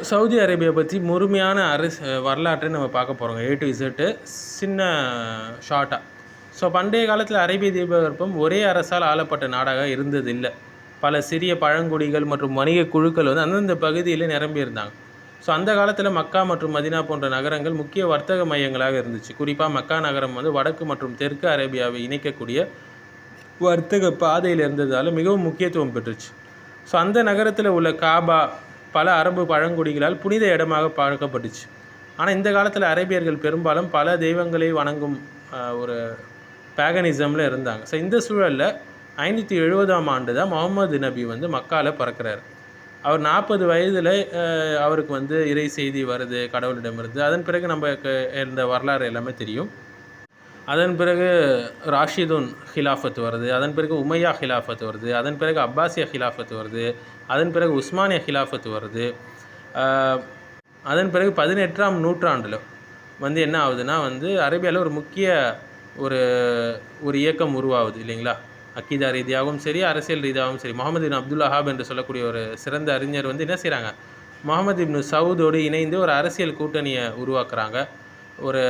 Saudi Arabia பற்றி முழுமையான வரலாற்றை நம்ம பார்க்க போகிறோங்க. A to Z சின்ன ஷார்ட்டாக. பண்டைய காலத்தில் அரேபிய தீபகற்பம் ஒரே அரசால் ஆளப்பட்ட நாடாக இருந்தது இல்லை. பல சிறிய பழங்குடிகள் மற்றும் வணிக குழுக்கள் வந்து அந்தந்த பகுதியில் நிரம்பியிருந்தாங்க. அந்த காலத்தில் மக்கா மற்றும் மதினா போன்ற நகரங்கள் முக்கிய வர்த்தக மையங்களாக இருந்துச்சு. குறிப்பாக மக்கா நகரம் வந்து வடக்கு மற்றும் தெற்கு அரேபியாவை இணைக்கக்கூடிய வர்த்தக பாதையில் இருந்ததால் மிகவும் முக்கியத்துவம் பெற்றுச்சு. அந்த நகரத்தில் உள்ள காபா பல அரபு பழங்குடிகளால் புனித இடமாக பார்க்கப்பட்டுச்சு. ஆனால் இந்த காலத்தில் அரேபியர்கள் பெரும்பாலும் பல தெய்வங்களை வணங்கும் ஒரு பேகனிசமில் இருந்தாங்க. இந்த சூழலில் 570ஆம் ஆண்டு தான் முகமது நபி வந்து மக்காவில் பிறக்கிறார். அவர் 40 வயதில் அவருக்கு வந்து இறை செய்தி வருது கடவுளிடமிருந்து. அதன் பிறகு நமக்கு இந்த வரலாறு எல்லாமே தெரியும். அதன் பிறகு ராஷிதுன் ஹிலாஃபத் வருது, அதன் பிறகு உமையா ஹிலாஃபத் வருது, அதன் பிறகு அப்பாசியா ஹிலாஃபத் வருது, அதன் பிறகு உஸ்மானியா ஹிலாஃபத் வருது. அதன் பிறகு 18ஆம் நூற்றாண்டில் வந்து என்ன ஆகுதுன்னா வந்து அரேபியாவில் ஒரு முக்கிய ஒரு இயக்கம் உருவாகுது இல்லைங்களா. அக்கீதா ரீதியாகவும் சரி, அரசியல் ரீதியாகவும் சரி. முகமது பின் அப்துல் வஹாப் என்று சொல்லக்கூடிய ஒரு சிறந்த அறிஞர் வந்து என்ன செய்கிறாங்க, முகமது இப்னு சவுதோடு இணைந்து ஒரு அரசியல் கூட்டணியை உருவாக்குறாங்க, ஒரு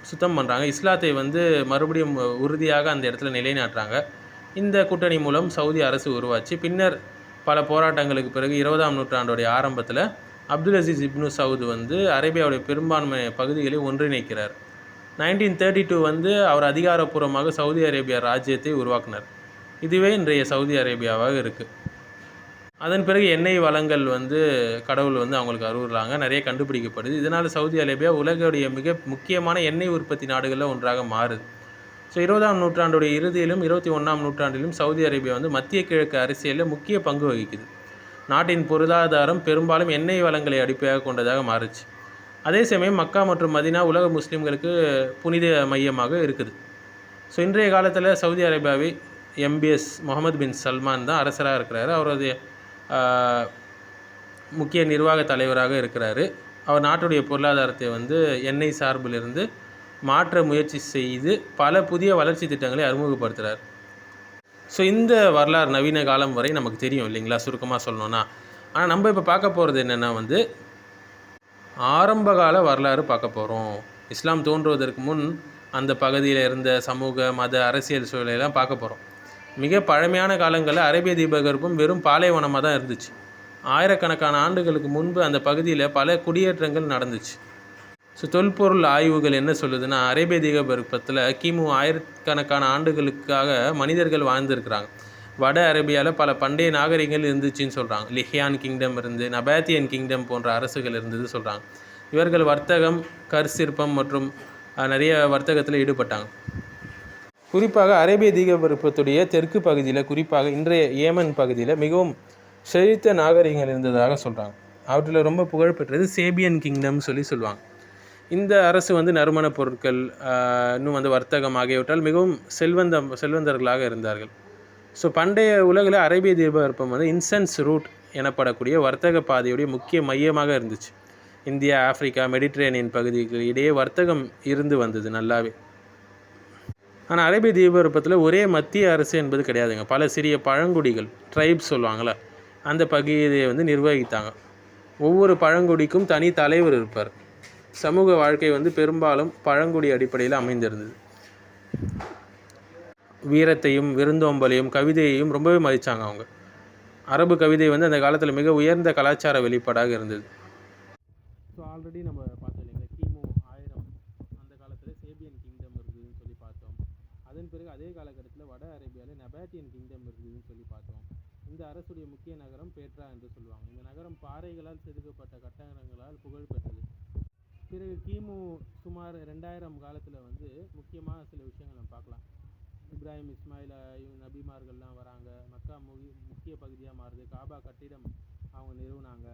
சுத்தம் பண்ணுறாங்க. இஸ்லாத்தை வந்து மறுபடியும் உறுதியாக அந்த இடத்துல நிலைநாட்டுறாங்க. இந்த கூட்டணி மூலம் சவுதி அரசு உருவாச்சு. பின்னர் பல போராட்டங்களுக்கு பிறகு 20ஆம் நூற்றாண்டுடைய ஆரம்பத்தில் அப்துல் அசீஸ் இப்னு சவுத் வந்து அரேபியாவுடைய பெரும்பான்மை பகுதிகளை ஒன்றிணைக்கிறார். 1932 வந்து அவர் அதிகாரப்பூர்வமாக சவுதி அரேபியா ராஜ்யத்தை உருவாக்கினார். இதுவே இன்றைய சவுதி அரேபியாவாக இருக்குது. அதன் பிறகு எண்ணெய் வளங்கள் வந்து கடவுள் வந்து அவங்களுக்கு அருள்றாங்க, நிறைய கண்டுபிடிக்கப்படுது. இதனால் சவுதி அரேபியா உலகுடைய மிக முக்கியமான எண்ணெய் உற்பத்தி நாடுகளில் ஒன்றாக மாறுது. 20ஆம் நூற்றாண்டுடைய இறுதியிலும் 21ஆம் நூற்றாண்டிலும் சவுதி அரேபியா வந்து மத்திய கிழக்கு அரசியலில் முக்கிய பங்கு வகிக்குது. நாட்டின் பொருளாதாரம் பெரும்பாலும் எண்ணெய் வளங்களை அடிப்படையாக கொண்டதாக மாறுச்சு. அதே சமயம் மக்கா மற்றும் மதினா உலக முஸ்லீம்களுக்கு புனித மையமாக இருக்குது. இன்றைய காலத்தில் சவுதி அரேபியாவை MBS முகமது பின் சல்மான் தான் அரசராக இருக்கிறாரு. அவருடைய முக்கிய நிர்வாக தலைவராக இருக்கிறாரு. அவர் நாட்டுடைய பொருளாதாரத்தை வந்து எண்ணெய் சார்பிலிருந்து மாற்ற முயற்சி செய்து பல புதிய வளர்ச்சி திட்டங்களை அறிமுகப்படுத்துகிறார். இந்த வரலாறு நவீன காலம் வரை நமக்கு தெரியும் இல்லைங்களா, சுருக்கமாக சொல்லணும்னா. ஆனால் நம்ம இப்போ பார்க்க போகிறது என்னென்னா வந்து ஆரம்பகால வரலாறு பார்க்க போகிறோம். இஸ்லாம் தோன்றுவதற்கு முன் அந்த பகுதியில் இருந்த சமூக மத அரசியல் சூழலெல்லாம் பார்க்க போகிறோம். மிக பழமையான காலங்களில் அரேபிய தீபகற்பம் வெறும் பாலைவனமாக தான் இருந்துச்சு. ஆயிரக்கணக்கான ஆண்டுகளுக்கு முன்பு அந்த பகுதியில் பல குடியேற்றங்கள் நடந்துச்சு. தொல்பொருள் ஆய்வுகள் என்ன சொல்லுதுன்னா, அரேபிய தீபகற்பத்தில் கிமு ஆயிரக்கணக்கான ஆண்டுகளுக்காக மனிதர்கள் வாழ்ந்துருக்கிறாங்க. வட அரேபியாவில் பல பண்டைய நாகரிகங்கள் இருந்துச்சுன்னு சொல்கிறாங்க. லிஹியான் கிங்டம் இருந்து, நபாத்தியன் கிங்டம் போன்ற அரசுகள் இருந்தது சொல்கிறாங்க. இவர்கள் வர்த்தகம், கற்சிற்பம் மற்றும் நிறைய வர்த்தகத்தில் ஈடுபட்டாங்க. குறிப்பாக அரேபிய தீபகற்பத்துடைய தெற்கு பகுதியில், குறிப்பாக இன்றைய ஏமன் பகுதியில் மிகவும் செழித்த நாகரிகங்கள் இருந்ததாக சொல்கிறாங்க. அவற்றில் ரொம்ப புகழ்பெற்றது சேபியன் கிங்டம் சொல்லுவாங்க. இந்த அரசு வந்து நறுமணப் பொருட்கள், இன்னும் வந்து வர்த்தகம் ஆகியவற்றால் மிகவும் செல்வந்தர்களாக இருந்தார்கள். பண்டைய உலகில் அரேபிய தீபகற்பம் வந்து இன்சென்ஸ் ரூட் எனப்படக்கூடிய வர்த்தக பாதையுடைய முக்கிய மையமாக இருந்துச்சு. இந்தியா, ஆப்பிரிக்கா, மெடிட்ரேனியன் பகுதிகள் இடையே வர்த்தகம் இருந்து வந்தது நல்லாவே. ஆனால் அரேபிய தீபகற்பத்தில் ஒரே மத்திய அரசு என்பது கிடையாதுங்க. பல சிறிய பழங்குடிகள், ட்ரைப்ஸ் சொல்லுவாங்கள்ல, அந்த பகுதியை வந்து நிர்வகித்தாங்க. ஒவ்வொரு பழங்குடிக்கும் தனி தலைவர் இருப்பார். சமூக வாழ்க்கை வந்து பெரும்பாலும் பழங்குடி அடிப்படையில் அமைந்திருந்தது. வீரத்தையும் விருந்தோம்பலையும் கவிதையையும் ரொம்பவே மதித்தாங்க அவங்க. அரபு கவிதை வந்து அந்த காலத்தில் மிக உயர்ந்த கலாச்சார வெளிப்பாடாக இருந்தது. ஆல்ரெடி நம்ம பார்த்தோம் இல்லைங்களா, கிமு 1000 அந்த காலத்தில் சேபியன் கிங்டம் இருந்ததுன்னு சொல்லி பார்த்தோம். அதன் பிறகு அதே காலகட்டத்தில் வட அரேபியாவில் நபாத்தியன் கிங்டம் இருந்ததுன்னு சொல்லி பார்த்தோம். இந்த அரசுடைய முக்கிய நகரம் பேட்ரா என்று சொல்லுவாங்க. இந்த நகரம் பாறைகளால் செதுக்கப்பட்ட கட்டடங்களால் புகழ்பெற்றது. பிறகு கிமு சுமார் 2000 காலத்தில் வந்து முக்கியமான சில விஷயங்கள் நம்ம பார்க்கலாம். இப்ராஹிம், இஸ்மாயில் நபிமார்கள்லாம் வராங்க. மக்கா முக்கிய பகுதியாக மாறுது. காபா கட்டிடம் அவங்க நிறுவனாங்க.